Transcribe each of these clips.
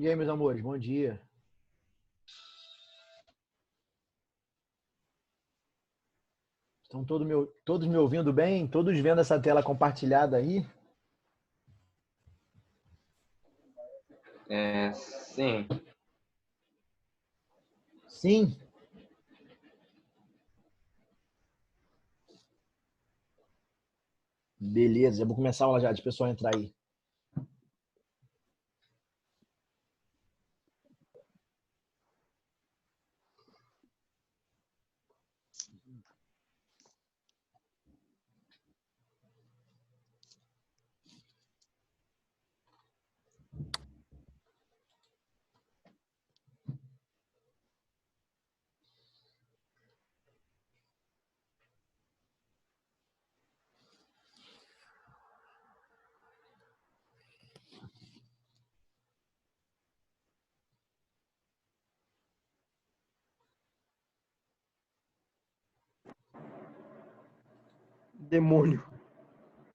E aí, meus amores, bom dia. Estão todos me ouvindo bem? Todos vendo essa tela compartilhada aí? Sim. Sim? Beleza, já vou começar a aula já, de pessoal entrar aí. Demônio.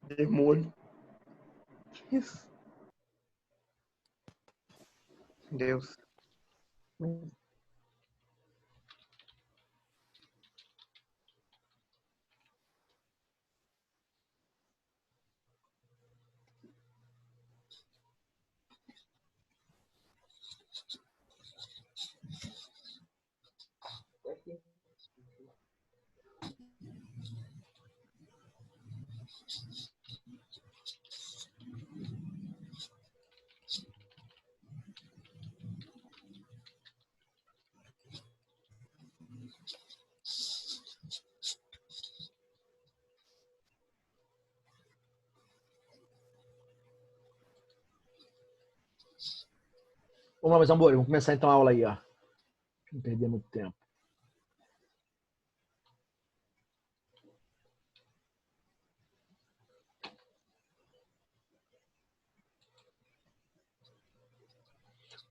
Demônio. Que isso? Deus. Vamos lá, meus amores, vamos começar então a aula aí, ó. Não perder muito tempo.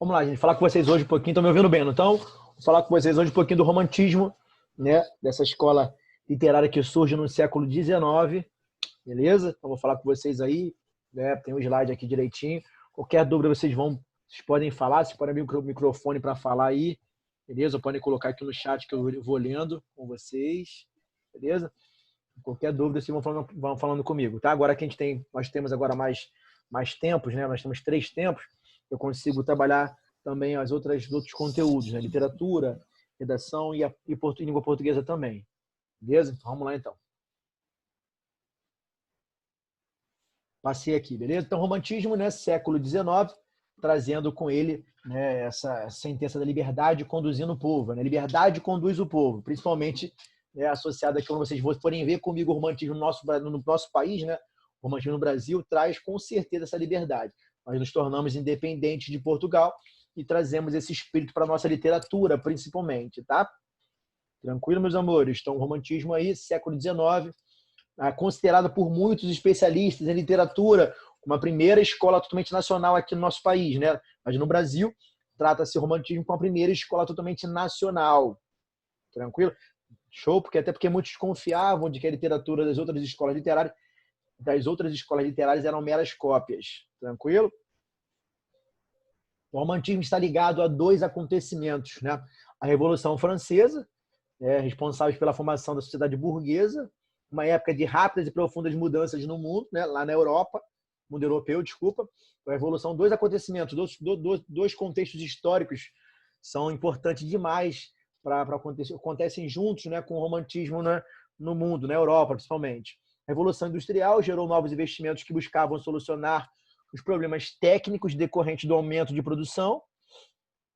Vamos lá, gente, falar com vocês hoje um pouquinho, estão me ouvindo bem, não estão? Vou falar com vocês hoje um pouquinho do romantismo, né? Dessa escola literária que surge no século XIX, beleza? Então vou falar com vocês aí, né? Tem um slide aqui direitinho. Qualquer dúvida vocês podem falar, vocês podem abrir o microfone para falar aí, beleza? Ou podem colocar aqui no chat que eu vou lendo com vocês, beleza? Qualquer dúvida vocês vão falando comigo, tá? Agora que nós temos agora mais tempos, né? Nós temos 3 tempos, eu consigo trabalhar também os outros conteúdos, né? Literatura, redação e língua portuguesa também, beleza? Então, vamos lá então. Passei aqui, beleza? Então, romantismo, né, século XIX, trazendo com ele, né, essa sentença da liberdade conduzindo o povo. Né? Liberdade conduz o povo, principalmente, né, associada aqui, quando vocês forem ver comigo o romantismo no nosso país, né, o romantismo no Brasil traz com certeza essa liberdade. Nós nos tornamos independentes de Portugal e trazemos esse espírito para a nossa literatura, principalmente, tá? Tranquilo, meus amores? Então, o romantismo aí, século XIX, considerada por muitos especialistas em literatura uma primeira escola totalmente nacional aqui no nosso país, né? Mas no Brasil, trata-se o romantismo como a primeira escola totalmente nacional. Tranquilo? Show, porque muitos desconfiavam de que a literatura das outras escolas literárias eram meras cópias. Tranquilo? O romantismo está ligado a 2 acontecimentos, né? A Revolução Francesa, responsáveis pela formação da sociedade burguesa, uma época de rápidas e profundas mudanças no mundo, né, lá na Europa, mundo europeu, desculpa. A Revolução, 2 acontecimentos, dois contextos históricos são importantes demais para acontecer, acontecem juntos, né, com o romantismo, né, no mundo, na Europa principalmente. A Revolução Industrial gerou novos investimentos que buscavam solucionar os problemas técnicos decorrentes do aumento de produção,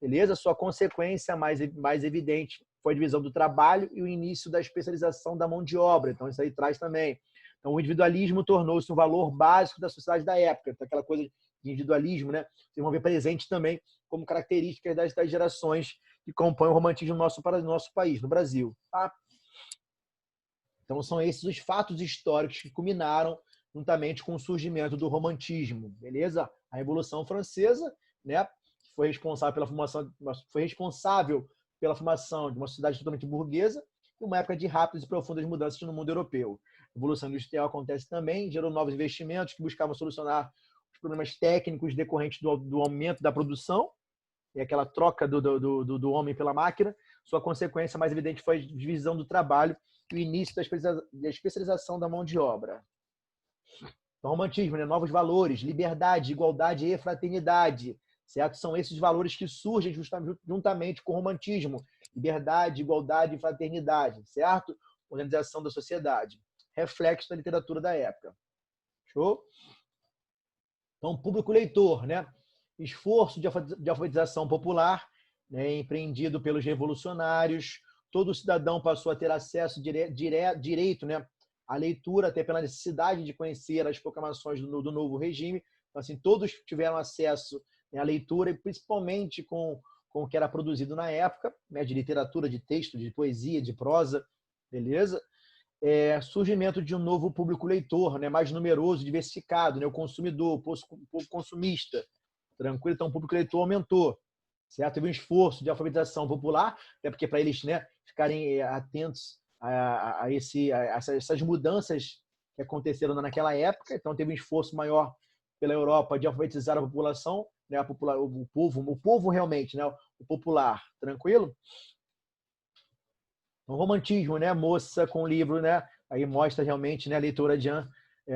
beleza? Sua consequência mais evidente foi a divisão do trabalho e o início da especialização da mão de obra. Então, isso aí traz também. Então, o individualismo tornou-se um valor básico da sociedade da época. Então, aquela coisa de individualismo, né? Vocês vão ver presente também como características das gerações que compõem o romantismo no nosso país, no Brasil. Tá? Então, são esses os fatos históricos que culminaram juntamente com o surgimento do romantismo, beleza? A Revolução Francesa, né? Foi responsável pela formação de uma sociedade totalmente burguesa e uma época de rápidas e profundas mudanças no mundo europeu. A Revolução Industrial acontece também, gerou novos investimentos que buscavam solucionar os problemas técnicos decorrentes do aumento da produção, e aquela troca do homem pela máquina. Sua consequência mais evidente foi a divisão do trabalho e o início da especialização da mão de obra. Então, romantismo, né? Novos valores, liberdade, igualdade e fraternidade, certo? São esses valores que surgem juntamente com o romantismo. Liberdade, igualdade e fraternidade, certo? Organização da sociedade. Reflexo da literatura da época. Show? Então, público leitor, né? Esforço de alfabetização popular, né? Empreendido pelos revolucionários. Todo cidadão passou a ter acesso direito, né? A leitura, até pela necessidade de conhecer as proclamações do novo regime. Então, assim, todos tiveram acesso, né, à leitura, e principalmente com o que era produzido na época, né, de literatura, de texto, de poesia, de prosa, beleza? Surgimento de um novo público leitor, né, mais numeroso, diversificado, né, o consumidor, o povo consumista, tranquilo? Então, o público leitor aumentou, certo? Teve um esforço de alfabetização popular, até porque para eles, né, ficarem atentos a essas mudanças que aconteceram naquela época. Então, teve um esforço maior pela Europa de alfabetizar a população, né, o povo realmente, né, o popular, tranquilo? O romantismo, né, moça com livro, né, aí mostra realmente, né, a leitura de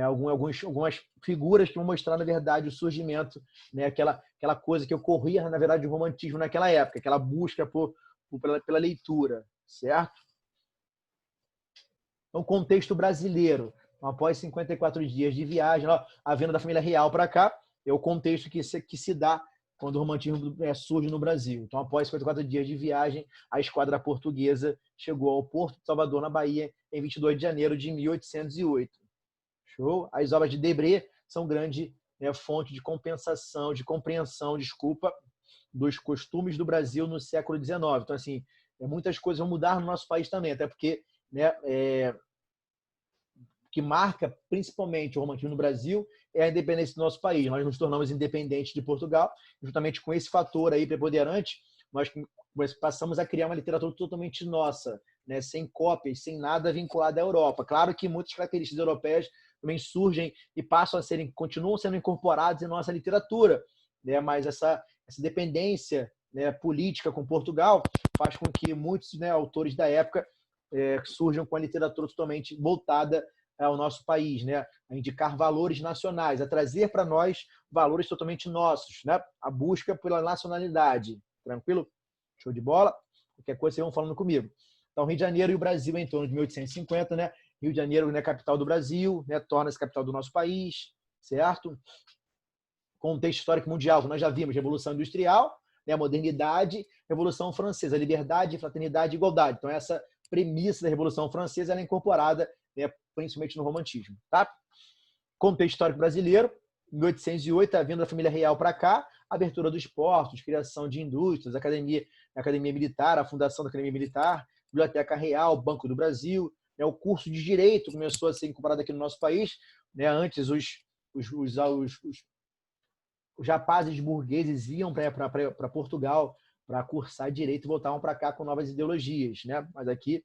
algumas figuras que vão mostrar, na verdade, o surgimento, né, aquela coisa que ocorria, na verdade, do romantismo naquela época, aquela busca pela leitura, certo? Então, contexto brasileiro. Após 54 dias de viagem, a vinda da família real para cá, é o contexto que se dá quando o romantismo surge no Brasil. Então, após 54 dias de viagem, a esquadra portuguesa chegou ao Porto de Salvador, na Bahia, em 22 de janeiro de 1808. Show? As obras de Debré são grande, né, fonte de compreensão, dos costumes do Brasil no século XIX. Então, assim, muitas coisas vão mudar no nosso país também, até porque, né, que marca principalmente o romantismo no Brasil é a independência do nosso país. Nós nos tornamos independentes de Portugal, justamente com esse fator aí preponderante, nós passamos a criar uma literatura totalmente nossa, né, sem cópias, sem nada vinculado à Europa. Claro que muitas características europeias também surgem e continuam sendo incorporadas em nossa literatura, né, mas essa dependência, né, política com Portugal faz com que muitos, né, autores da época surjam com a literatura totalmente voltada ao nosso país, né? A indicar valores nacionais, a trazer para nós valores totalmente nossos, né? A busca pela nacionalidade. Tranquilo? Show de bola? Qualquer coisa vocês vão falando comigo. Então, Rio de Janeiro e o Brasil em torno de 1850, né? Rio de Janeiro, né, capital do Brasil, né? Torna-se capital do nosso país, certo? Contexto histórico mundial, que nós já vimos, Revolução Industrial, né? A modernidade, Revolução Francesa, liberdade, fraternidade e igualdade. Então, essa premissa da Revolução Francesa ela é incorporada, né, principalmente no romantismo, tá? Contexto histórico brasileiro, 1808, a vinda da família real para cá, abertura dos portos, criação de indústrias, academia militar, a fundação da Academia Militar, Biblioteca Real, Banco do Brasil, né, o curso de Direito começou a ser incorporado aqui no nosso país, né? Antes os rapazes burgueses iam para Portugal para cursar Direito e voltavam para cá com novas ideologias, né? Mas aqui,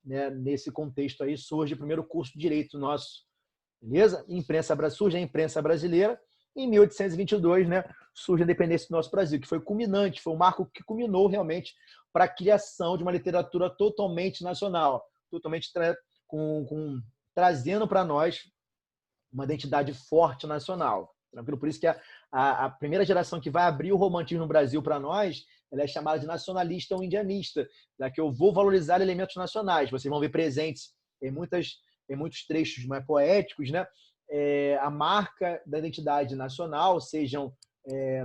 né, nesse contexto aí, surge o primeiro curso de Direito nosso, beleza? Surge a imprensa brasileira. Em 1822, né, surge a independência do nosso Brasil, que foi culminante, foi um marco que culminou realmente para a criação de uma literatura totalmente nacional, totalmente trazendo para nós uma identidade forte nacional. Tranquilo? Por isso que a primeira geração que vai abrir o romantismo no Brasil para nós, ela é chamada de nacionalista ou indianista, já que eu vou valorizar elementos nacionais. Vocês vão ver presentes em muitos trechos mais poéticos, né? A marca da identidade nacional, sejam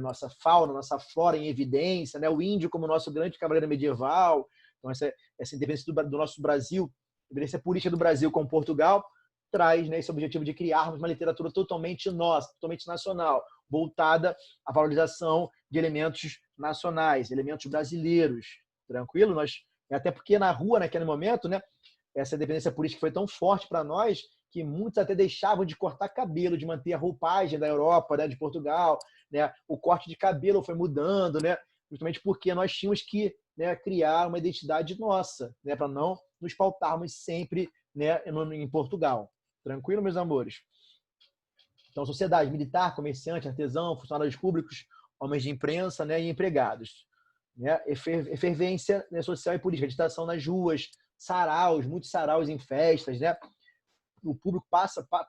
nossa fauna, nossa flora em evidência, né? O índio como nosso grande cavaleiro medieval. Então, essa independência do nosso Brasil, a independência política do Brasil com Portugal, traz, né, esse objetivo de criarmos uma literatura totalmente nossa, totalmente nacional, voltada à valorização de elementos nacionais, elementos brasileiros. Tranquilo? Até porque na rua, naquele momento, né, essa dependência política foi tão forte para nós que muitos até deixavam de cortar cabelo, de manter a roupagem da Europa, né, de Portugal, né? O corte de cabelo foi mudando, né, justamente porque nós tínhamos que, né, criar uma identidade nossa, né, para não nos pautarmos sempre, né, em Portugal. Tranquilo, meus amores? Então, sociedade militar, comerciante, artesão, funcionários públicos, homens de imprensa, né, e empregados. né? Efervescência, né, social e política, agitação nas ruas, saraus, muitos saraus em festas, né? O público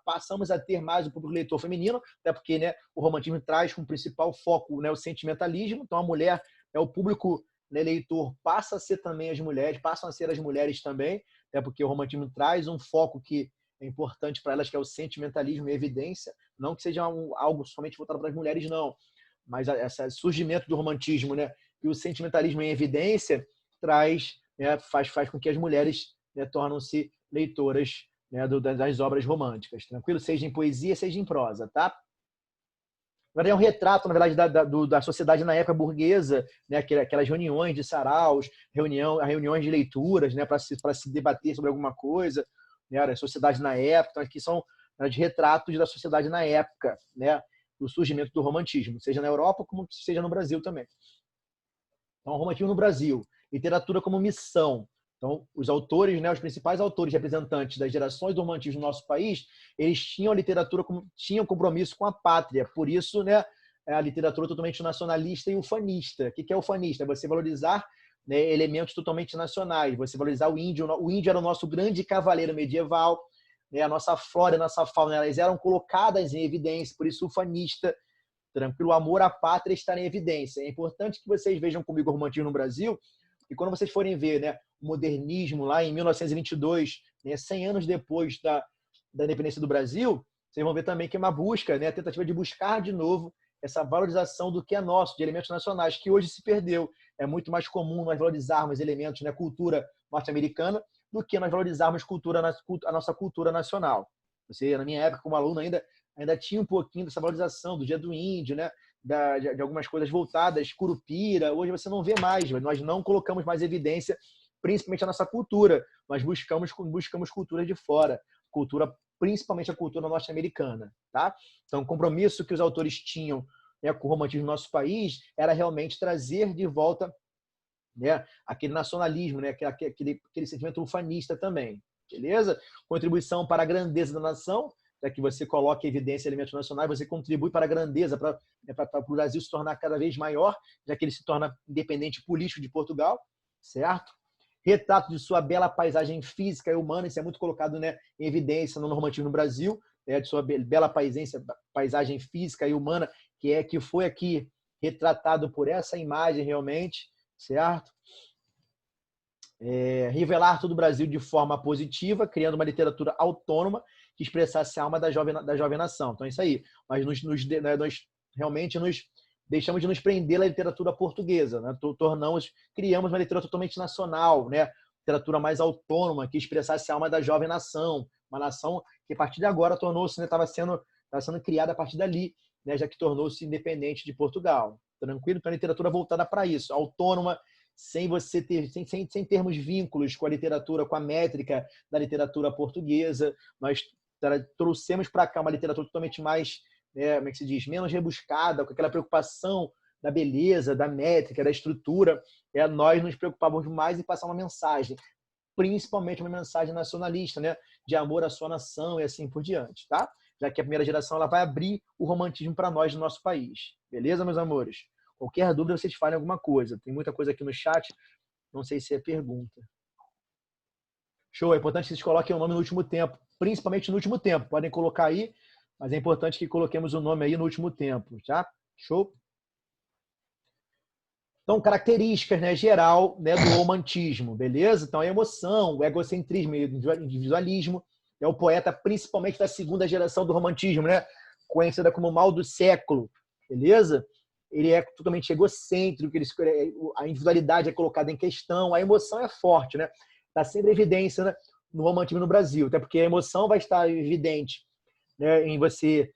passamos a ter mais o público leitor feminino, até porque, né, o romantismo traz como principal foco, né, o sentimentalismo. Então a mulher, o público, né, leitor passa a ser também as mulheres, passam a ser as mulheres também, até porque o romantismo traz um foco que é importante para elas, que é o sentimentalismo e a evidência, não que seja algo somente voltado para as mulheres, não, mas esse surgimento do romantismo, né, e o sentimentalismo em evidência traz, né, faz com que as mulheres, né, tornam-se leitoras, né, das obras românticas, tranquilo? Seja em poesia, seja em prosa, tá? Agora é um retrato, na verdade, da sociedade na época burguesa, né, aquelas reuniões de saraus, reuniões de leituras, né, para se debater sobre alguma coisa, né, a sociedade na época. Então, aqui são, né, de retratos da sociedade na época, né, do surgimento do romantismo, seja na Europa como seja no Brasil também. Então, o romantismo no Brasil, literatura como missão. Então, os autores, né, os principais autores representantes das gerações do romantismo no nosso país, eles tinham a literatura tinham compromisso com a pátria. Por isso, né, a literatura totalmente nacionalista e ufanista. O que é ufanista? É você valorizar, né, elementos totalmente nacionais, você valorizar o índio. O índio era o nosso grande cavaleiro medieval, né, a nossa flora, a nossa fauna, elas eram colocadas em evidência, por isso ufanista. Tranquilo, o amor à pátria está em evidência. É importante que vocês vejam comigo o romantismo no Brasil, e quando vocês forem ver, né, o modernismo lá em 1922, né, 100 anos depois da independência do Brasil, vocês vão ver também que é uma busca, né, a tentativa de buscar de novo essa valorização do que é nosso, de elementos nacionais, que hoje se perdeu. É muito mais comum nós valorizarmos elementos, né, cultura norte-americana, do que nós valorizarmos a nossa cultura nacional. Você, na minha época, como aluno, ainda tinha um pouquinho dessa valorização do Dia do Índio, né? De algumas coisas voltadas, Curupira. Hoje você não vê mais, nós não colocamos mais evidência, principalmente a nossa cultura. Nós buscamos cultura de fora, principalmente a cultura norte-americana, tá? Então, o compromisso que os autores tinham, né, com o romantismo no nosso país era realmente trazer de volta, né, aquele nacionalismo, né, aquele sentimento ufanista também, beleza? Contribuição para a grandeza da nação, já que você coloca em evidência elementos nacionais, você contribui para a grandeza, para o Brasil se tornar cada vez maior, já que ele se torna independente político de Portugal, certo? Retrato de sua bela paisagem física e humana, isso é muito colocado, né, em evidência no romantismo no Brasil, né, de sua bela paisagem física e humana, que foi aqui retratado por essa imagem realmente, certo? Revelar todo o Brasil de forma positiva, criando uma literatura autônoma que expressasse a alma da jovem nação. Então é isso aí. Nós realmente nos deixamos de nos prender à literatura portuguesa, né? Criamos uma literatura totalmente nacional, né? Literatura mais autônoma, que expressasse a alma da jovem nação, uma nação que a partir de agora tornou-se, né, estava sendo criada a partir dali, né, já que tornou-se independente de Portugal. Tranquilo? Então a literatura voltada para isso, autônoma, sem termos vínculos com a literatura, com a métrica da literatura portuguesa. Nós trouxemos para cá uma literatura totalmente mais, como é que se diz, menos rebuscada, com aquela preocupação da beleza, da métrica, da estrutura. Nós nos preocupávamos mais em passar uma mensagem, principalmente uma mensagem nacionalista, né, de amor à sua nação e assim por diante, tá? Já que a primeira geração ela vai abrir o romantismo para nós no nosso país. Beleza, meus amores? Qualquer dúvida, vocês falem alguma coisa. Tem muita coisa aqui no chat, não sei se é pergunta. Show, é importante que vocês coloquem o nome no último tempo, principalmente no último tempo. Podem colocar aí, mas é importante que coloquemos o nome aí no último tempo, tá? Show? Então, características, né, geral, né, do romantismo, beleza? Então, a emoção, o egocentrismo, o individualismo. É o poeta, principalmente da segunda geração do romantismo, né? Conhecida como mal do século, beleza? Ele é totalmente egocêntrico, a individualidade é colocada em questão, a emoção é forte, né? Está sempre em evidência, né, no romantismo no Brasil, até porque a emoção vai estar evidente, né, em você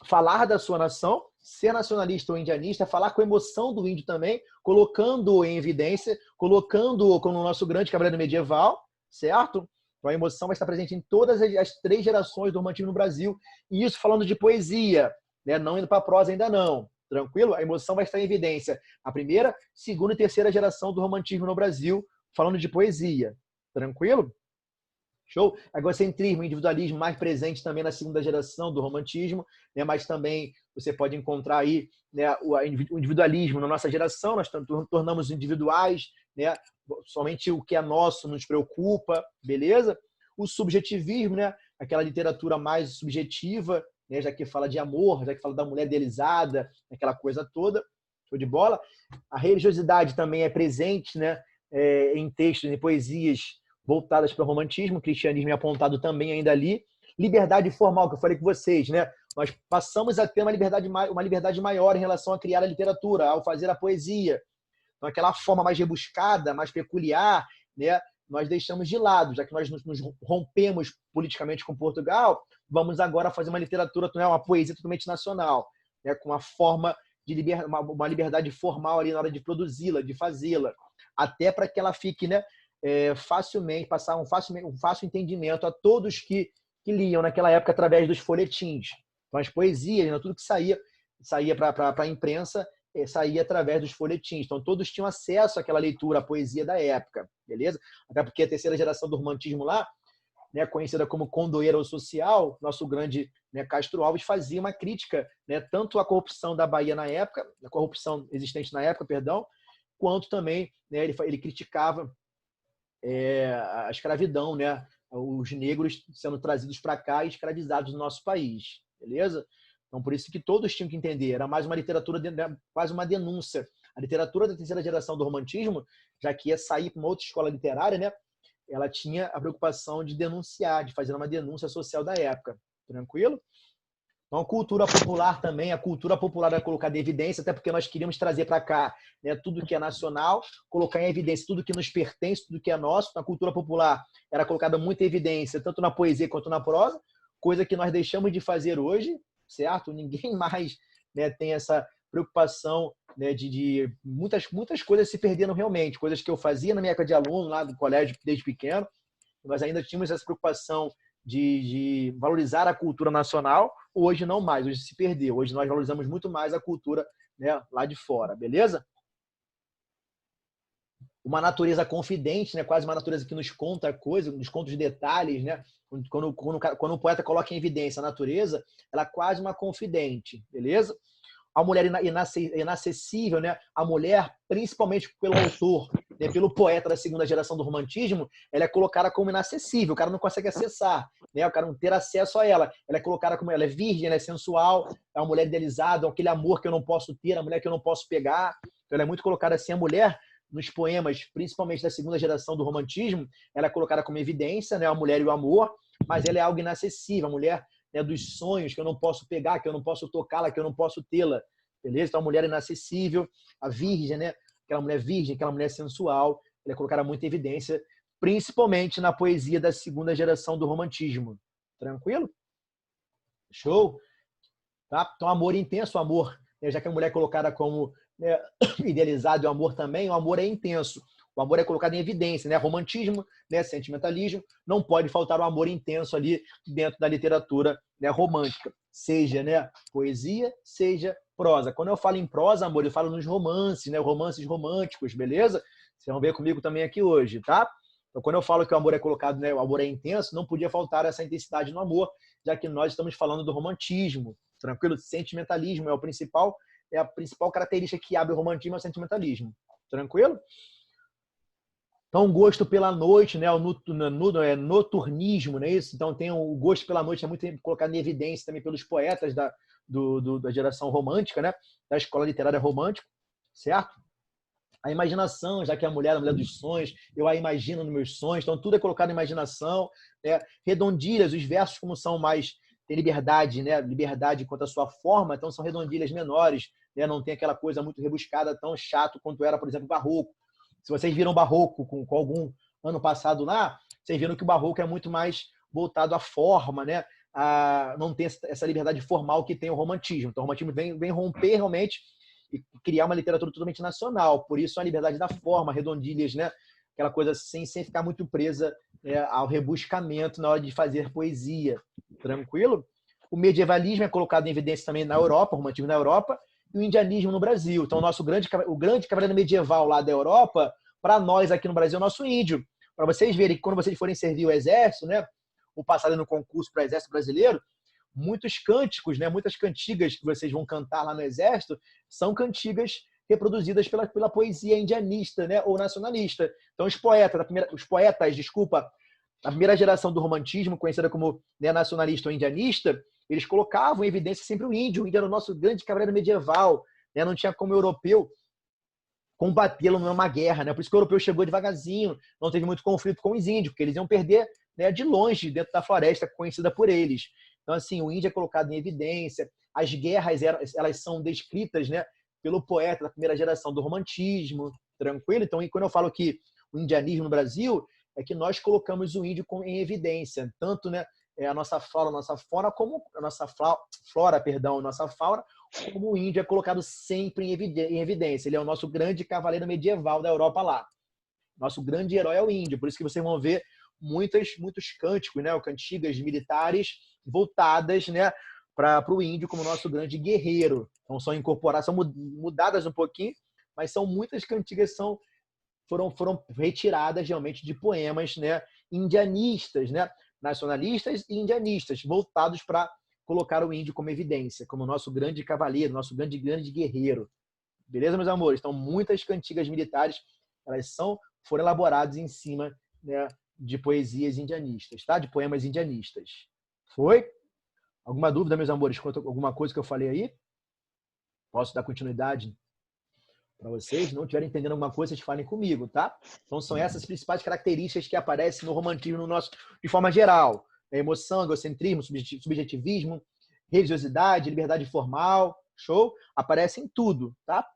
falar da sua nação, ser nacionalista ou indianista, falar com a emoção do índio também, colocando em evidência, colocando como o nosso grande cavaleiro medieval, certo? Então a emoção vai estar presente em todas as 3 gerações do romantismo no Brasil, e isso falando de poesia, né? Não indo para a prosa ainda não, tranquilo? A emoção vai estar em evidência a primeira, segunda e terceira geração do romantismo no Brasil, falando de poesia, tranquilo? Show? Egocentrismo, individualismo mais presente também na segunda geração do romantismo, né? Mas também você pode encontrar aí, né, o individualismo na nossa geração, nós tornamos individuais, né? Somente o que é nosso nos preocupa, beleza? O subjetivismo, né? Aquela literatura mais subjetiva, né? Já que fala de amor, já que fala da mulher idealizada, aquela coisa toda, show de bola. A religiosidade também é presente, né? Em textos, em poesias voltadas para o romantismo, o cristianismo é apontado também ainda ali. Liberdade formal, que eu falei com vocês, né? Nós passamos a ter uma liberdade maior em relação a criar a literatura, ao fazer a poesia. Então, aquela forma mais rebuscada, mais peculiar, né? Nós deixamos de lado, já que nós nos rompemos politicamente com Portugal, vamos agora fazer uma literatura, uma poesia totalmente nacional, né? Com uma forma de uma liberdade formal ali na hora de produzi-la, de fazê-la, até para que ela fique, né? Facilmente, passar um fácil entendimento a todos que liam naquela época através dos folhetins. Então, as poesias, né, tudo que saía para a imprensa, saía através dos folhetins. Então, todos tinham acesso àquela leitura, à poesia da época, beleza? Até porque a terceira geração do romantismo lá, né, conhecida como condoeira social, nosso grande, né, Castro Alves fazia uma crítica, né, tanto à corrupção da Bahia na época, a corrupção existente na época, perdão, quanto também, né, ele criticava a escravidão, né? Os negros sendo trazidos para cá e escravizados no nosso país, beleza? Então, por isso que todos tinham que entender. Era mais uma literatura, quase uma denúncia. A literatura da terceira geração do romantismo, já que ia sair para uma outra escola literária, né? Ela tinha a preocupação de denunciar, de fazer uma denúncia social da época. Tranquilo? Então, a cultura popular também, a cultura popular é colocada em evidência, até porque nós queríamos trazer para cá, né, tudo que é nacional, colocar em evidência tudo que nos pertence, tudo que é nosso. Na cultura popular era colocada muita evidência, tanto na poesia quanto na prosa, coisa que nós deixamos de fazer hoje, certo? Ninguém mais, né, tem essa preocupação, né, de muitas coisas se perderam realmente, coisas que eu fazia na minha época de aluno, lá do colégio, desde pequeno, nós ainda tínhamos essa preocupação de valorizar a cultura nacional, hoje não mais, hoje se perdeu. Hoje nós valorizamos muito mais a cultura, né, lá de fora, beleza? Uma natureza confidente, né, quase uma natureza que nos conta coisas, nos conta os detalhes, né? Quando o poeta coloca em evidência a natureza, ela é quase uma confidente, beleza? A mulher inacessível, né? A mulher, principalmente pelo autor, né? Pelo poeta da segunda geração do romantismo, ela é colocada como inacessível, o cara não consegue acessar, né? O cara não ter acesso a ela. Ela é colocada como ela é virgem, ela é sensual, é uma mulher idealizada, aquele amor que eu não posso ter, a mulher que eu não posso pegar. Então, ela é muito colocada assim. A mulher, nos poemas, principalmente da segunda geração do romantismo, ela é colocada como evidência, né? A mulher e o amor, mas ela é algo inacessível, a mulher, né, dos sonhos, que eu não posso pegar, que eu não posso tocá-la, que eu não posso tê-la, beleza? Então, a mulher inacessível, a virgem, né? Aquela mulher virgem, aquela mulher sensual, ela é colocada muito em evidência, principalmente na poesia da segunda geração do romantismo. Tranquilo? Show? Tá? Então, amor intenso, amor, né? Já que a mulher é colocada como, né, idealizado, e o amor também, o amor é intenso. O amor é colocado em evidência, né? Romantismo, né? Sentimentalismo, não pode faltar o amor intenso ali dentro da literatura, né, romântica, seja, né, poesia, seja prosa. Quando eu falo em prosa, amor, eu falo nos romances, né, romances românticos, beleza? Vocês vão ver comigo também aqui hoje, tá? Então, quando eu falo que o amor é colocado, né, o amor é intenso, não podia faltar essa intensidade no amor, já que nós estamos falando do romantismo, tranquilo? Sentimentalismo é a principal característica que abre o romantismo, é o sentimentalismo, tranquilo? Então, o gosto pela noite, né? O noturnismo, não é isso? Então, tem o gosto pela noite, é muito colocado em evidência também pelos poetas da geração romântica, né? Da escola literária romântica, certo? A imaginação, já que a mulher dos sonhos, eu a imagino nos meus sonhos, então tudo é colocado em imaginação, né? Redondilhas, os versos como são mais, tem liberdade, né? Liberdade quanto à sua forma, então são redondilhas menores, né? Não tem aquela coisa muito rebuscada, tão chato quanto era, por exemplo, o barroco. Se vocês viram Barroco com algum ano passado lá, vocês viram que o Barroco é muito mais voltado à forma, né? Não tem essa liberdade formal que tem o romantismo. Então, o romantismo vem romper realmente e criar uma literatura totalmente nacional. Por isso, a liberdade da forma, redondilhas, né? Aquela coisa sem ficar muito presa, né, ao rebuscamento na hora de fazer poesia. Tranquilo? O medievalismo é colocado em evidência também na Europa, o romantismo na Europa, e o indianismo no Brasil. Então, o grande cavaleiro medieval lá da Europa, para nós aqui no Brasil, é o nosso índio. para vocês verem que quando vocês forem servir o exército, né, ou passarem no concurso para o exército brasileiro, muitos cânticos, né, muitas cantigas que vocês vão cantar lá no exército são cantigas reproduzidas pela poesia indianista, né, ou nacionalista. Então os poetas, desculpa, a primeira geração do romantismo, conhecida como, né, nacionalista ou indianista, eles colocavam em evidência sempre o índio. O índio era o nosso grande cavaleiro medieval, né? Não tinha como o europeu combatê-lo numa guerra, né? Por isso que o europeu chegou devagarzinho, não teve muito conflito com os índios, porque eles iam perder, né, de longe dentro da floresta conhecida por eles. Então, assim, o índio é colocado em evidência. As guerras, elas são descritas, né, pelo poeta da primeira geração do romantismo, tranquilo? Então, quando eu falo que o indianismo no Brasil, é que nós colocamos o índio em evidência, tanto, né, a nossa flora, nossa fauna, como a nossa flora, perdão, nossa fauna, como o índio é colocado sempre em evidência. Ele é o nosso grande cavaleiro medieval da Europa lá. Nosso grande herói é o índio. Por isso que vocês vão ver muitos cânticos, né, cantigas militares voltadas, né, para o índio como nosso grande guerreiro. Então são incorporadas, são mudadas um pouquinho, mas são muitas cantigas que foram retiradas realmente de poemas, né, indianistas, né, nacionalistas e indianistas, voltados para colocar o índio como evidência, como nosso grande cavaleiro, nosso grande guerreiro. Beleza, meus amores? Então, muitas cantigas militares, elas foram elaboradas em cima, né, de poesias indianistas, tá? De poemas indianistas. Foi? Alguma dúvida, meus amores, quanto a alguma coisa que eu falei aí? Posso dar continuidade para vocês? Se não estiverem entendendo alguma coisa, vocês falem comigo, tá? Então, são essas principais características que aparecem no romantismo de forma geral. Emoção, egocentrismo, subjetivismo, religiosidade, liberdade formal, show? Aparece em tudo, tá?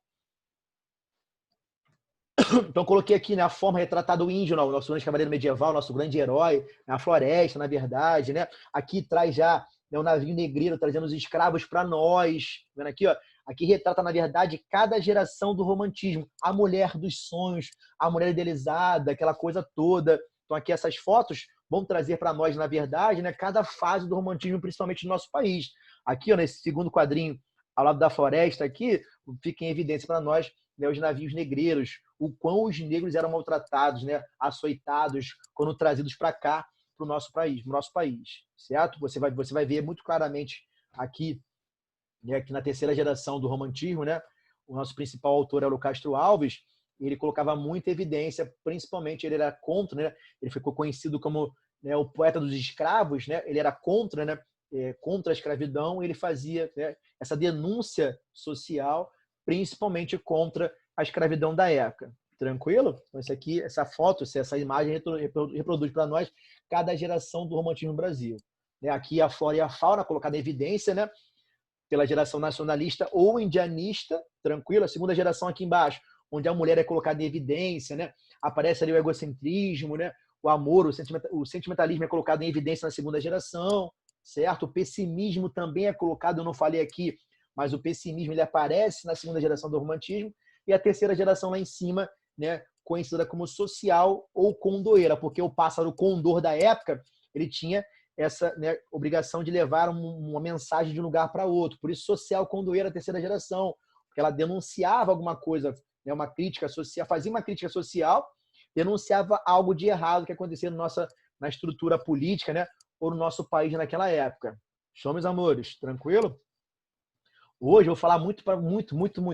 Então, coloquei aqui, né, a forma retratada do índio, o nosso grande cavaleiro medieval, nosso grande herói, na floresta, na verdade, né? Aqui traz já, né, o navio negreiro trazendo os escravos para nós. Vendo aqui, ó? Aqui retrata, na verdade, cada geração do romantismo. A mulher dos sonhos, a mulher idealizada, aquela coisa toda. Então, aqui essas fotos vão trazer para nós, na verdade, né, cada fase do romantismo, principalmente no nosso país. Aqui, ó, nesse segundo quadrinho, ao lado da floresta, aqui, fica em evidência para nós, né, os navios negreiros, o quão os negros eram maltratados, né, açoitados, quando trazidos para cá, para o nosso país, certo? Você vai ver muito claramente aqui, né, que na terceira geração do romantismo, né, o nosso principal autor era o Castro Alves, ele colocava muita evidência, principalmente ele era contra, né, ele ficou conhecido como, né, o poeta dos escravos, né, ele era contra, né, contra a escravidão, ele fazia, né, essa denúncia social, principalmente contra a escravidão da época. Tranquilo? Então, isso aqui, essa foto, essa imagem reproduz para nós cada geração do romantismo no Brasil. Aqui a flora e a fauna colocada em evidência, né, pela geração nacionalista ou indianista, tranquilo? A segunda geração aqui embaixo, onde a mulher é colocada em evidência, né? Aparece ali o egocentrismo, né? O amor, o sentimentalismo é colocado em evidência na segunda geração, certo? O pessimismo também é colocado, eu não falei aqui, mas o pessimismo ele aparece na segunda geração do romantismo, e a terceira geração lá em cima, né, conhecida como social ou condoeira, porque o pássaro condor da época, ele tinha essa, né, obrigação de levar uma mensagem de um lugar para outro. Por isso, social condoeira, a terceira geração, porque ela denunciava alguma coisa, né, uma crítica social, fazia uma crítica social, denunciava algo de errado que acontecia na estrutura política, né, ou no nosso país naquela época. Show, meus amores? Tranquilo? Hoje eu vou falar muito,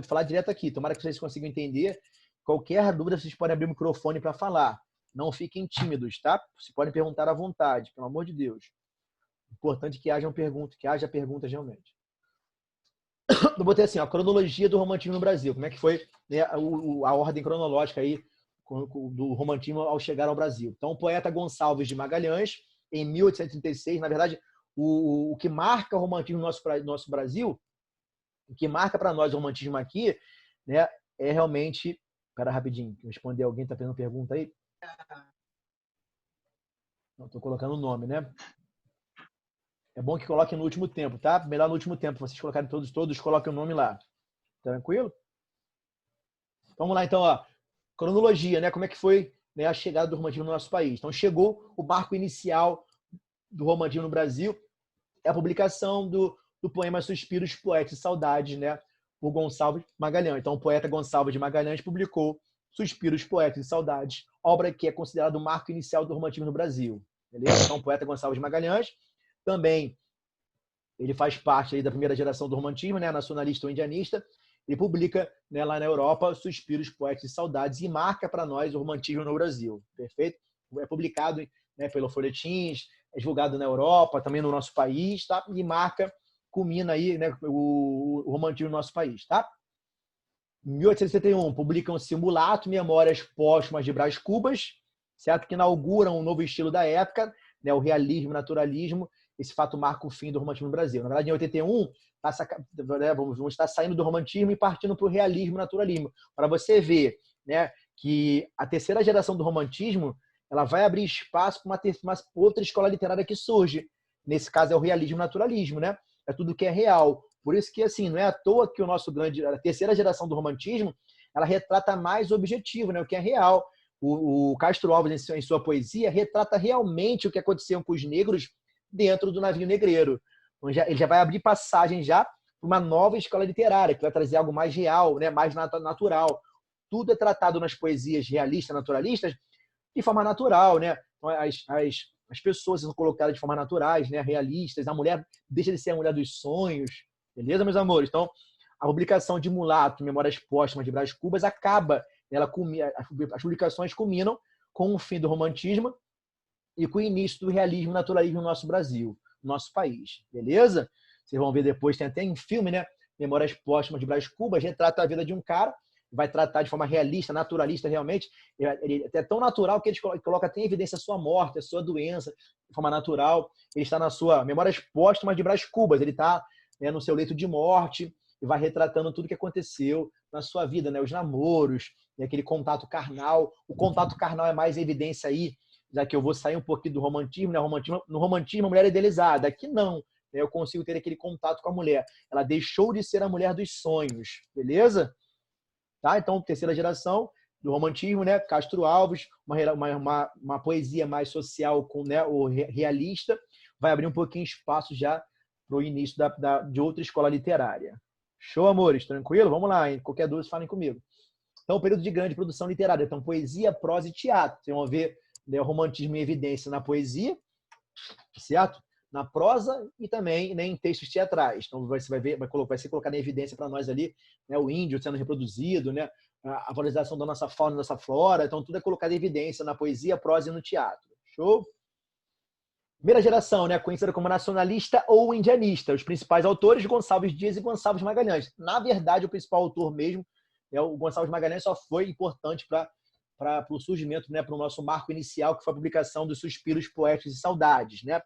falar direto aqui. Tomara que vocês consigam entender. Qualquer dúvida, vocês podem abrir o microfone para falar. Não fiquem tímidos, tá? Vocês podem perguntar à vontade, pelo amor de Deus. Importante que haja perguntas realmente. Eu botei assim, a cronologia do romantismo no Brasil. Como é que foi, né, a ordem cronológica aí do romantismo ao chegar ao Brasil. Então, o poeta Gonçalves de Magalhães, em 1836, na verdade, o que marca o romantismo no nosso Brasil, o que marca para nós o romantismo aqui, né, é realmente... Espera rapidinho, responder alguém, está fazendo pergunta aí? Não, estou colocando o nome, né? É bom que coloquem no último tempo, tá? Melhor no último tempo, vocês colocarem todos coloquem o nome lá. Tranquilo? Vamos lá, então, ó. Cronologia, né? Como é que foi, né, a chegada do romantismo no nosso país? Então, chegou o marco inicial do romantismo no Brasil, é a publicação do poema Suspiros, Poetas e Saudades, né? Por Gonçalves Magalhães. Então, o poeta Gonçalves de Magalhães publicou Suspiros, Poetas e Saudades, obra que é considerada o marco inicial do romantismo no Brasil. Beleza? Então, o poeta Gonçalves Magalhães também ele faz parte aí da primeira geração do romantismo, né, nacionalista ou indianista, e publica, né, lá na Europa Suspiros, Poetas e Saudades e marca para nós o romantismo no Brasil. Perfeito? É publicado, né, pelo Folhetins, é divulgado na Europa, também no nosso país, tá? E marca, culmina aí, né, o romantismo no nosso país, tá? Em 1871, publicam-se Mulato, Memórias Póstumas de Brás Cubas, certo? Que inauguram um novo estilo da época, né, o realismo, naturalismo. Esse fato marca o fim do romantismo no Brasil. Na verdade, em 81, vamos estar saindo do romantismo e partindo para o realismo, naturalismo. Para você ver, né, que a terceira geração do romantismo ela vai abrir espaço para uma outra escola literária que surge. Nesse caso, é o realismo, naturalismo, né? É tudo que é real. Por isso que, assim, não é à toa que a terceira geração do romantismo, ela retrata mais o objetivo, né? O que é real. O Castro Alves, em sua poesia, retrata realmente o que aconteceu com os negros dentro do navio negreiro. Então, ele já vai abrir passagem já para uma nova escola literária, que vai trazer algo mais real, né? Mais natural. Tudo é tratado nas poesias realistas, naturalistas, de forma natural, né? As pessoas são colocadas de forma naturais, né? Realistas. A mulher deixa de ser a mulher dos sonhos. Beleza, meus amores? Então, a publicação de Mulato, Memórias Póstumas de Brás Cubas, acaba, as publicações culminam com o fim do romantismo e com o início do realismo e naturalismo no nosso Brasil, no nosso país. Beleza? Vocês vão ver depois, tem até em filme, né? Memórias Póstumas de Brás Cubas, retrata a vida de um cara, vai tratar de forma realista, naturalista realmente. Ele é tão natural que ele coloca até em evidência a sua morte, a sua doença, de forma natural. Ele está na sua Memórias Póstumas de Brás Cubas, ele está, né, no seu leito de morte e vai retratando tudo que aconteceu na sua vida, né? Os namoros, né? Aquele contato carnal. O contato carnal é mais evidência aí, já que eu vou sair um pouquinho do romantismo, né? No romantismo, a mulher é idealizada. Aqui não. Né? Eu consigo ter aquele contato com a mulher. Ela deixou de ser a mulher dos sonhos. Beleza? Tá? Então, terceira geração do romantismo, né? Castro Alves, uma poesia mais social, com, né, o realista, vai abrir um pouquinho espaço já para o início de outra escola literária. Show, amores? Tranquilo? Vamos lá, hein? Qualquer dúvida, falem comigo. Então, período de grande produção literária. Então, poesia, prosa e teatro. Vocês vão ver, né, o romantismo em evidência na poesia, certo? Na prosa e também, né, em textos teatrais. Então, você vai ser colocado em evidência para nós ali, né, o índio sendo reproduzido, né, a valorização da nossa fauna, da nossa flora. Então, tudo é colocado em evidência na poesia, prosa e no teatro. Show? Primeira geração, né, conhecida como nacionalista ou indianista. Os principais autores, Gonçalves Dias e Gonçalves Magalhães. Na verdade, o principal autor mesmo, o Gonçalves Magalhães, só foi importante para o surgimento, né, para o nosso marco inicial, que foi a publicação dos Suspiros, Poetas e Saudades, né?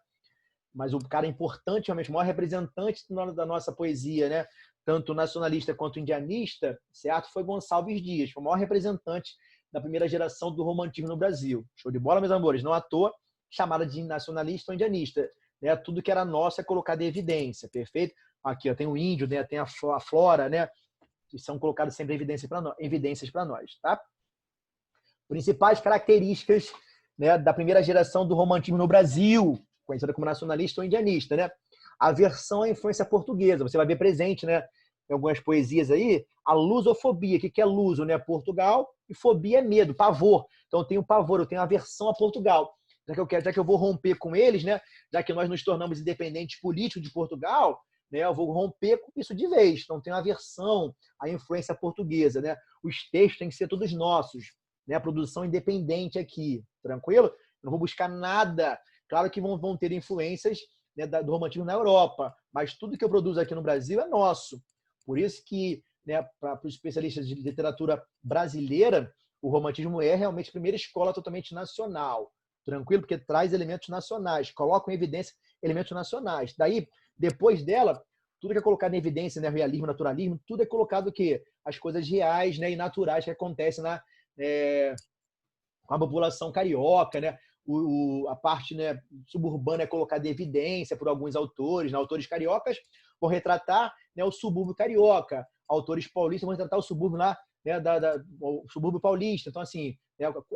Mas o cara importante, realmente, o maior representante da nossa poesia, né, tanto nacionalista quanto indianista, certo? Foi Gonçalves Dias, foi o maior representante da primeira geração do romantismo no Brasil. Show de bola, meus amores? Não à toa, chamada de nacionalista ou indianista, né? Tudo que era nosso é colocado em evidência, perfeito? Aqui, ó, tem o índio, né? Tem a flora, né? Que são colocadas sempre evidências para nós, tá? Principais características, né, da primeira geração do romantismo no Brasil, conhecida como nacionalista ou indianista, né? Aversão à influência portuguesa. Você vai ver presente, né, em algumas poesias aí, a lusofobia. O que é luso, né? Portugal, e fobia é medo, pavor. Então eu tenho pavor, eu tenho aversão a Portugal. Já que eu vou romper com eles, né? Já que nós nos tornamos independentes políticos de Portugal, né? Eu vou romper com isso de vez. Então tenho aversão à influência portuguesa, né? Os textos têm que ser todos nossos, né? A produção independente aqui, tranquilo? Eu não vou buscar nada. Claro que vão ter influências, né, do romantismo na Europa, mas tudo que eu produzo aqui no Brasil é nosso. Por isso que, né, para os especialistas de literatura brasileira, o romantismo é realmente a primeira escola totalmente nacional. Tranquilo? Porque traz elementos nacionais, coloca em evidência elementos nacionais. Daí, depois dela, tudo que é colocado em evidência, né, realismo, naturalismo, tudo é colocado o quê? As coisas reais, né, e naturais que acontecem com a população carioca, né? A parte, né, suburbana é colocada em evidência por alguns autores, né? Autores cariocas vão retratar, né, o subúrbio carioca, autores paulistas vão retratar o subúrbio lá, né, o subúrbio paulista. Então, assim,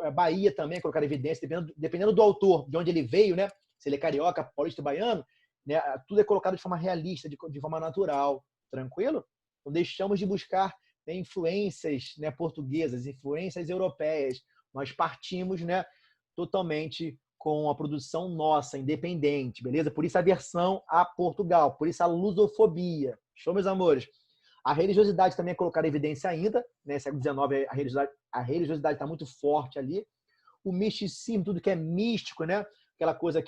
a Bahia também é colocada em evidência, dependendo do autor, de onde ele veio, né? Se ele é carioca, paulista, baiano, né? Tudo é colocado de forma realista, de forma natural. Tranquilo? Então, deixamos de buscar né, influências, né, portuguesas, influências europeias. Nós partimos, né, totalmente com a produção nossa, independente, beleza? Por isso a aversão a Portugal, por isso a lusofobia. Show, meus amores? A religiosidade também é colocada em evidência ainda, né? Século XIX, a religiosidade está muito forte ali. O misticismo, tudo que é místico, né? Aquela coisa,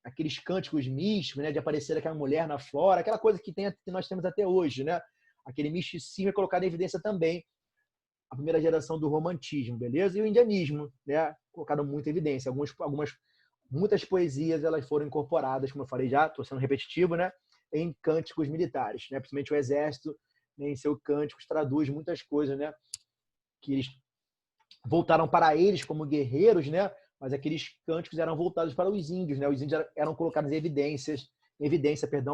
aqueles cânticos místicos, né? De aparecer aquela mulher na flora, aquela coisa que nós temos até hoje, né? Aquele misticismo é colocado em evidência também a primeira geração do romantismo, beleza? E o indianismo, né? Colocado muito em evidência. Muitas poesias elas foram incorporadas, como eu falei já, estou sendo repetitivo, né? Em cânticos militares, né? Principalmente o exército, né? Em seus cânticos traduz muitas coisas, né? Que eles voltaram para eles como guerreiros, né? Mas aqueles cânticos eram voltados para os índios, né? Os índios eram colocados em evidência,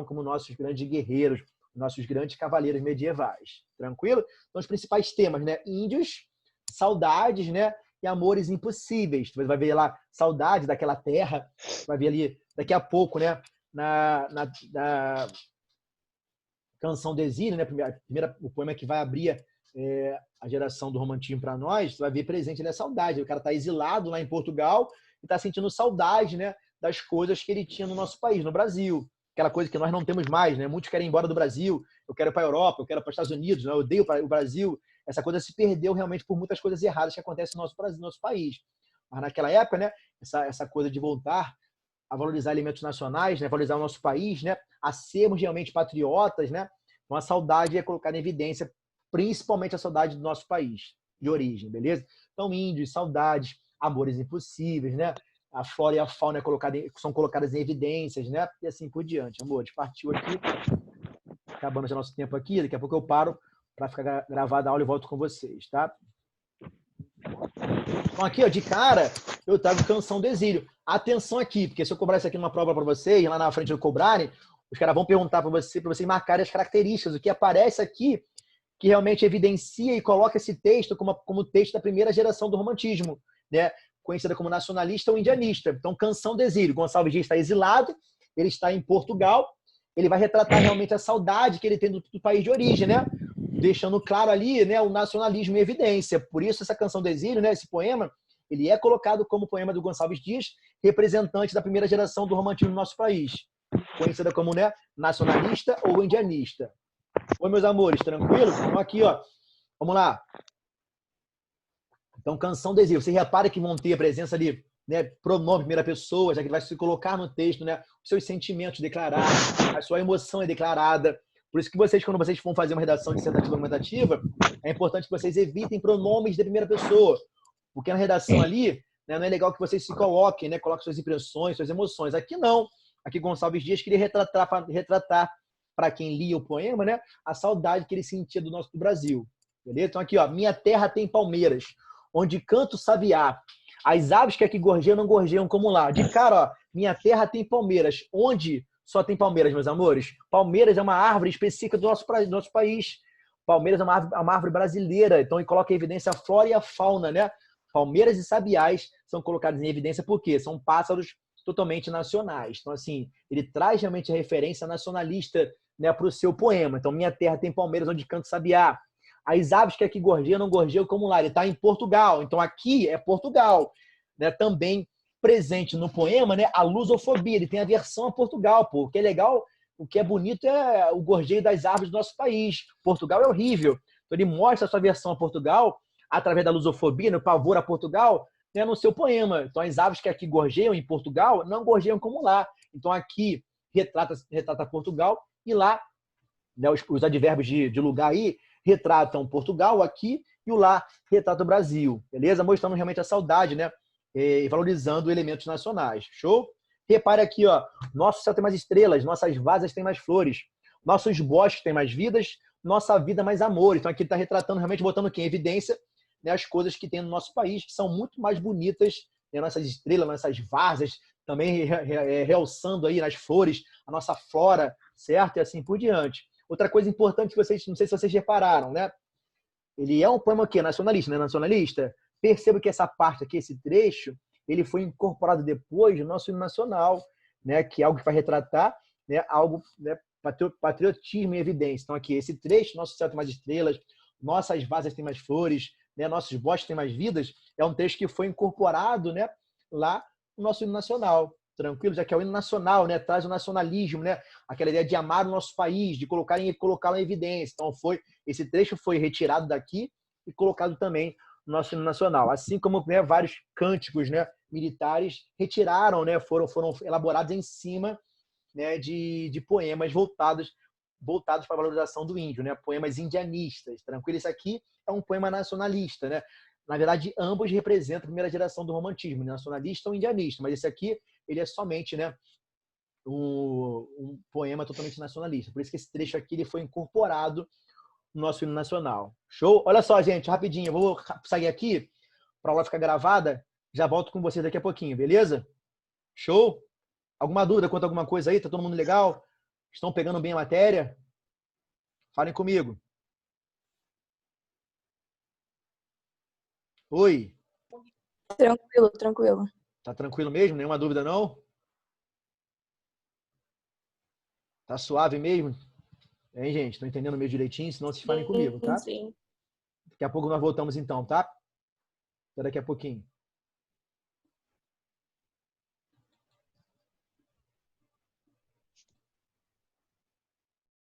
como nossos grandes guerreiros, nossos grandes cavaleiros medievais. Tranquilo? Então, os principais temas, né? Índios, saudades, né? E amores impossíveis. Você vai ver lá saudade daquela terra, vai ver ali daqui a pouco, né? Na Canção do Exílio, né? O poema que vai abrir a geração do romantismo para nós, você vai ver presente ali a saudade. O cara está exilado lá em Portugal e está sentindo saudade, né? Das coisas que ele tinha no nosso país, no Brasil. Aquela coisa que nós não temos mais, né? Muitos querem ir embora do Brasil, eu quero ir para a Europa, eu quero ir para os Estados Unidos, né? Eu odeio o Brasil. Essa coisa se perdeu realmente por muitas coisas erradas que acontecem no nosso país. Mas naquela época, né? Essa coisa de voltar a valorizar alimentos nacionais, né? Valorizar o nosso país, né? A sermos realmente patriotas, né? Então a saudade é colocada em evidência, principalmente a saudade do nosso país de origem, beleza? Então índios, saudades, amores impossíveis, né? A flora e a fauna são colocadas em evidências, né? E assim por diante. Amor, partiu aqui. Acabando já nosso tempo aqui. Daqui a pouco eu paro para ficar gravada a aula e volto com vocês, tá? Então aqui, ó, de cara, eu trago Canção do Exílio. Atenção aqui, porque se eu cobrar isso aqui numa prova para vocês, lá na frente eu cobrarem, os caras vão perguntar para vocês marcarem as características, o que aparece aqui que realmente evidencia e coloca esse texto como texto da primeira geração do romantismo, né? Conhecida como nacionalista ou indianista. Então, Canção do Exílio. Gonçalves Dias está exilado, ele está em Portugal, ele vai retratar realmente a saudade que ele tem do país de origem, né? Deixando claro ali, né, o nacionalismo em evidência. Por isso, essa Canção do Exílio, né, esse poema, ele é colocado como poema do Gonçalves Dias, representante da primeira geração do romantismo no nosso país, conhecida como, né, nacionalista ou indianista. Oi, meus amores, tranquilo? Então aqui, ó, vamos lá. Então, Canção do Exílio. Você repara que vão ter a presença ali, né, pronome primeira pessoa, já que ele vai se colocar no texto, né, os seus sentimentos declarados, a sua emoção é declarada. Por isso que quando vocês vão fazer uma redação dissertativa argumentativa, é importante que vocês evitem pronomes de primeira pessoa, porque na redação ali, né, não é legal que vocês se coloquem, né, coloquem suas impressões, suas emoções. Aqui não. Aqui Gonçalves Dias queria retratar para quem lia o poema, né, a saudade que ele sentia do Brasil. Beleza? Então aqui, ó, minha terra tem palmeiras, onde canto sabiá. As aves que aqui gorjeiam não gorjeiam como lá. De cara, ó, minha terra tem palmeiras. Onde só tem palmeiras, meus amores? Palmeiras é uma árvore específica do nosso país. Palmeiras é uma árvore brasileira. Então, ele coloca em evidência a flora e a fauna, né? Palmeiras e sabiás são colocados em evidência porque são pássaros totalmente nacionais. Então, assim, ele traz realmente a referência nacionalista, né, para o seu poema. Então, minha terra tem palmeiras, onde canto sabiá. As aves que aqui gorjeiam não gorjeiam como lá. Ele está em Portugal. Então, aqui é Portugal. Né? Também presente no poema, né, a lusofobia. Ele tem aversão a Portugal. Pô. O que é legal, o que é bonito é o gorjeio das árvores do nosso país. Portugal é horrível. Então, ele mostra a sua aversão a Portugal através da lusofobia, no pavor a Portugal, né, no seu poema. Então, as aves que aqui gorjeiam em Portugal não gorjeiam como lá. Então, aqui retrata Portugal e lá, né, os advérbios de lugar aí retratam Portugal aqui e o lá retrata o Brasil, beleza? Mostrando realmente a saudade, né? E valorizando elementos nacionais. Show? Repare aqui, ó, nosso céu tem mais estrelas, nossas vasas têm mais flores, nossos bosques têm mais vidas, nossa vida mais amor. Então aqui ele está retratando, realmente botando aqui em evidência, né, as coisas que tem no nosso país, que são muito mais bonitas, né, nossas estrelas, nossas vasas, também realçando aí nas flores, a nossa flora, certo? E assim por diante. Outra coisa importante que vocês, não sei se vocês repararam, né? Ele é um poema aqui, nacionalista, né? Nacionalista. Perceba que essa parte aqui, esse trecho, ele foi incorporado depois no nosso hino nacional, né? Que é algo que vai retratar, né, algo, né, patriotismo em evidência. Então aqui, esse trecho, nosso céu tem mais estrelas, nossas vasas têm mais flores, né? Nossos bosques têm mais vidas, é um texto que foi incorporado, né, lá no nosso hino nacional. Tranquilo? Já que é o hino nacional, né? Traz o nacionalismo, né? Aquela ideia de amar o nosso país, de colocá-lo em evidência. Então, esse trecho foi retirado daqui e colocado também no nosso hino nacional. Assim como, né, vários cânticos, né, militares retiraram, né, foram elaborados em cima, né, de poemas voltados para a valorização do índio, né? Poemas indianistas. Tranquilo? Isso aqui é um poema nacionalista, né? Na verdade, ambos representam a primeira geração do romantismo, nacionalista ou indianista, mas esse aqui ele é somente, né, um poema totalmente nacionalista. Por isso que esse trecho aqui ele foi incorporado no nosso hino nacional. Show? Olha só, gente, rapidinho, eu vou sair aqui para a aula ficar gravada, já volto com vocês daqui a pouquinho, beleza? Show? Alguma dúvida quanto a alguma coisa aí? Tá todo mundo legal? Estão pegando bem a matéria? Falem comigo. Oi. Tranquilo, tranquilo. Tá tranquilo mesmo? Nenhuma dúvida não? Tá suave mesmo? Hein, gente? Estão entendendo meio direitinho? Senão vocês falem comigo, tá? Sim. Daqui a pouco nós voltamos então, tá? Até daqui a pouquinho.